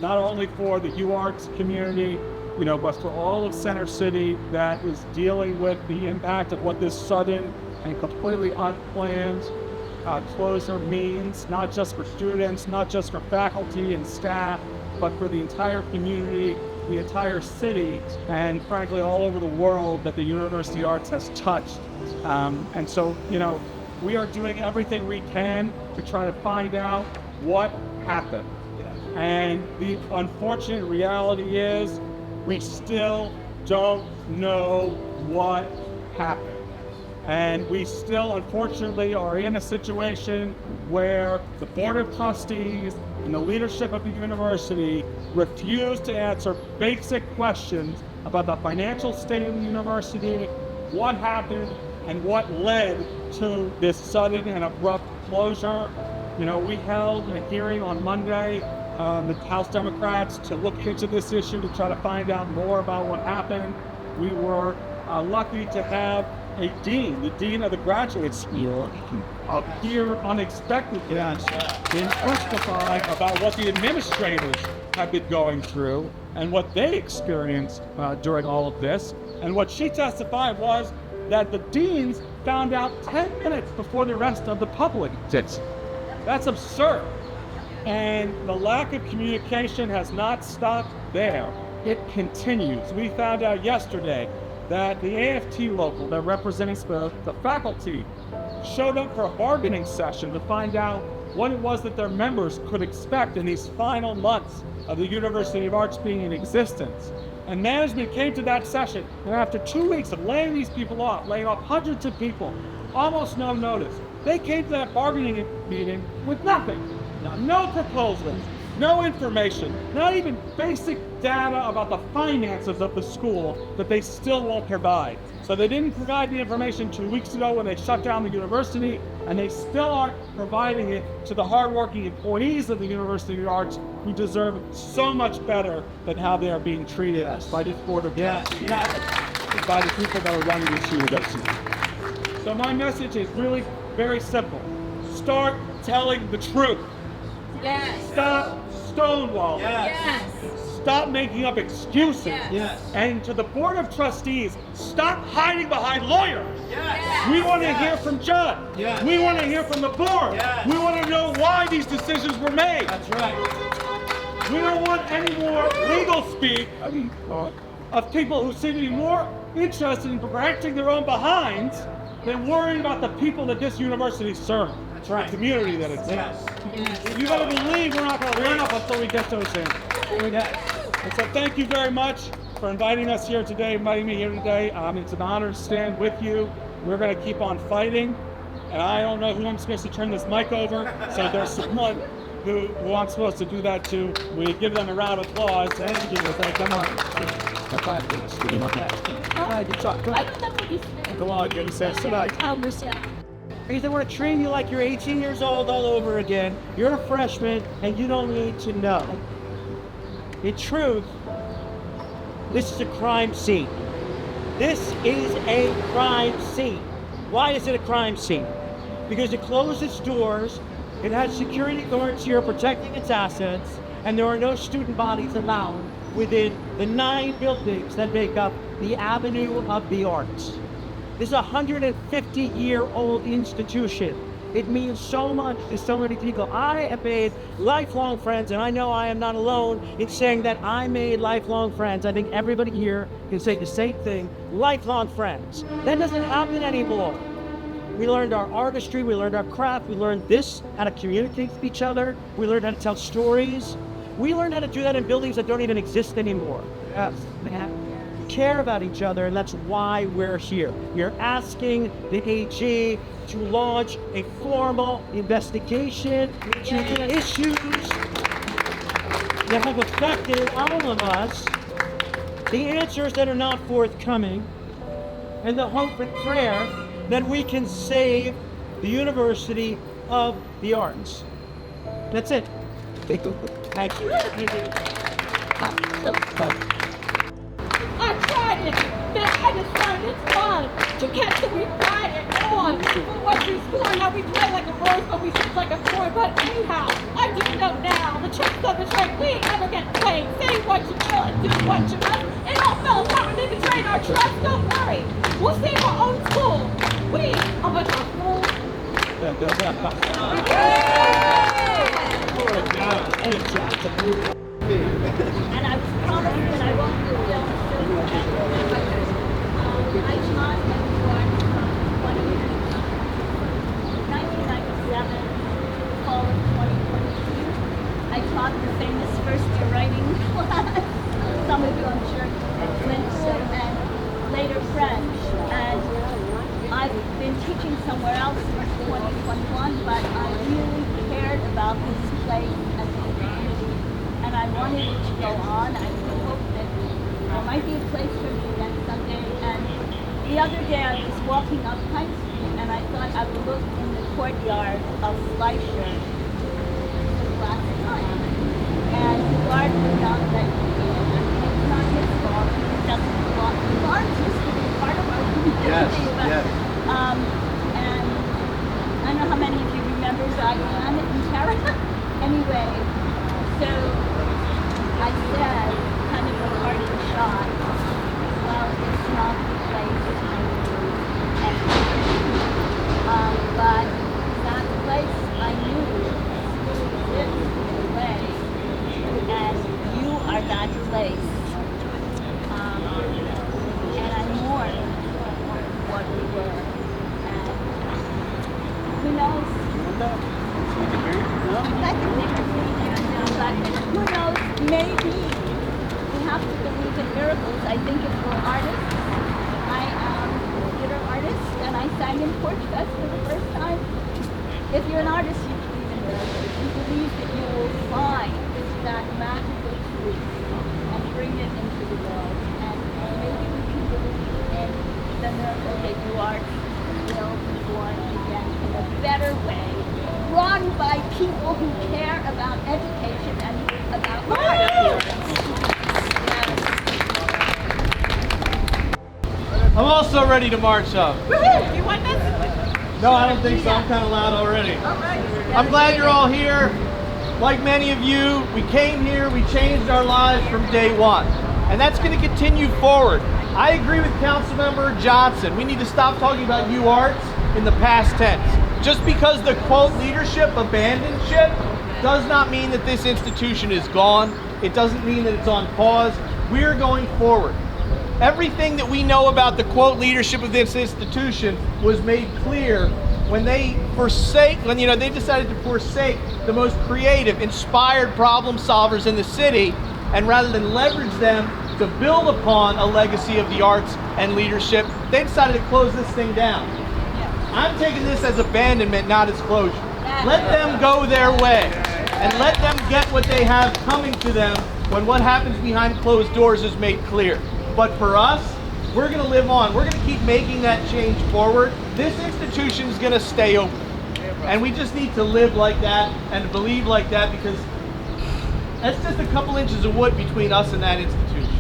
not only for the UArts community, but for all of Center City that is dealing with the impact of what this sudden and completely unplanned closure means, not just for students, not just for faculty and staff, but for the entire community, the entire city, and frankly all over the world that the University Arts has touched. And so, we are doing everything we can to try to find out what happened. And the unfortunate reality is we still don't know what happened. And we still, unfortunately, are in a situation where the Board of Trustees and the leadership of the university refuse to answer basic questions about the financial state of the university, what happened, and what led to this sudden and abrupt closure. We held a hearing on Monday, the House Democrats, to look into this issue, to try to find out more about what happened. We were lucky to have a dean, the dean of the graduate school, appear unexpectedly and testify about what the administrators have been going through and what they experienced during all of this. And what she testified was that the deans found out 10 minutes before the rest of the public did. That's absurd. And the lack of communication has not stopped there. It continues. We found out yesterday that the AFT local that represents the faculty showed up for a bargaining session to find out what it was that their members could expect in these final months of the University of Arts being in existence. And management came to that session, and after 2 weeks of laying these people off, laying off hundreds of people, almost no notice, they came to that bargaining meeting with nothing. No proposals, no information, not even basic data about the finances of the school that they still won't provide. So they didn't provide the information 2 weeks ago when they shut down the university, and they still aren't providing it to the hardworking employees of the University of Arts who deserve so much better than how they are being treated by this board of trustees, by the people that are running this university. So my message is really very simple. Start telling the truth. Yes. Stop stonewalling. Yes. Stop making up excuses. Yes. And to the Board of Trustees, stop hiding behind lawyers. Yes. We want to hear from John. Yes. We want to hear from the board. Yes. We want to know why these decisions were made. That's right. We don't want any more legal speak of people who seem to be more interested in protecting their own behinds than worrying about the people that this university serves. That's right. The community that it's in. Yes. You better believe we're not going to run up until we get those answers. And so thank you very much for inviting me here today. It's an honor to stand with you. We're going to keep on fighting. And I don't know who I'm supposed to turn this mic over, so there's someone who I'm supposed to do that to. We give them a round of applause. Thank you. Come on. Come on, get a sense tonight. Because they want to train you like you're 18 years old all over again. You're a freshman and you don't need to know. In truth, this is a crime scene. This is a crime scene. Why is it a crime scene? Because it closed its doors, it had security guards here protecting its assets, and there are no student bodies allowed within the 9 buildings that make up the Avenue of the Arts. This is a 150-year-old institution. It means so much to so many people. I have made lifelong friends, and I know I am not alone in saying that I made lifelong friends. I think everybody here can say the same thing, lifelong friends. That doesn't happen anymore. We learned our artistry, we learned our craft, we learned how to communicate with each other, we learned how to tell stories. We learned how to do that in buildings that don't even exist anymore. Yes, care about each other, and that's why we're here. We're asking the AG to launch a formal investigation into the issues that have affected all of us, the answers that are not forthcoming, and the hope and prayer that we can save the University of the Arts. That's it. Thank you. Thank you. I tried it. I decided it's fun to catch the required on. We went through school and now we play like a rose, but we sit like a thorn. But anyhow, I do know now. The tricks of the trade, we ain't never get paid. Say what you feel and do what you must. It all fell apart when they betrayed our trust. Don't worry, we'll save our own school. We are a bunch of fools. And I was promised that I won't do film soon. I taught at New York from 1997, fall of 2022. I taught the famous first year writing class. Some of you, I'm sure, went to, and later French. And I've been teaching somewhere else since 2021, but I really cared about this place and this community, and I wanted it to go on. I hope that there might be a place for me again someday. And the other day I was walking up Pine Street, and I thought I would look in the courtyard of Fleischer last night, and the guard would not let me in. I mean, it's not his fault. He doesn't belong. The guard used to be part of our community. Yes, but, yes. And I don't know how many of you remember Diane and Tara. Anyway, so I said, kind of a parting shot, well, it's not the place I knew anymore. But that place I knew still exists in a way, and you are that place. And I mourn what we were. And who knows? Who knows? Maybe we have to believe in miracles. I think if we're artists, I am a theater artist, and I sang in Porch Fest for the first time. If you're an artist, you believe in miracles. You believe that you will find that magical truth and bring it into the world. And maybe we can believe in the miracle that you are will be born again in a better way, run by people who care about education and about art. I'm also ready to march up. Woohoo! You want this? No, I don't think so. I'm kind of loud already. All right. I'm glad you're all here. Like many of you, we came here, we changed our lives from day one. And that's going to continue forward. I agree with Councilmember Johnson. We need to stop talking about UArts in the past tense. Just because the quote leadership abandoned ship does not mean that this institution is gone. It doesn't mean that it's on pause. We're going forward. Everything that we know about the quote leadership of this institution was made clear when they decided to forsake the most creative, inspired problem solvers in the city, and rather than leverage them to build upon a legacy of the arts and leadership, they decided to close this thing down. I'm taking this as abandonment, not as closure. Let them go their way, and let them get what they have coming to them when what happens behind closed doors is made clear. But for us, we're going to live on. We're going to keep making that change forward. This institution is going to stay open. And we just need to live like that and believe like that, because that's just a couple inches of wood between us and that institution.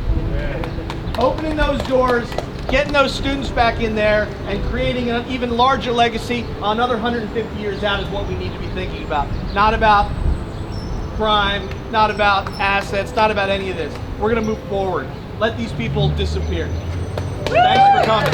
Opening those doors, getting those students back in there, and creating an even larger legacy another 150 years out is what we need to be thinking about. Not about crime, not about assets, not about any of this. We're going to move forward. Let these people disappear. Thanks for coming.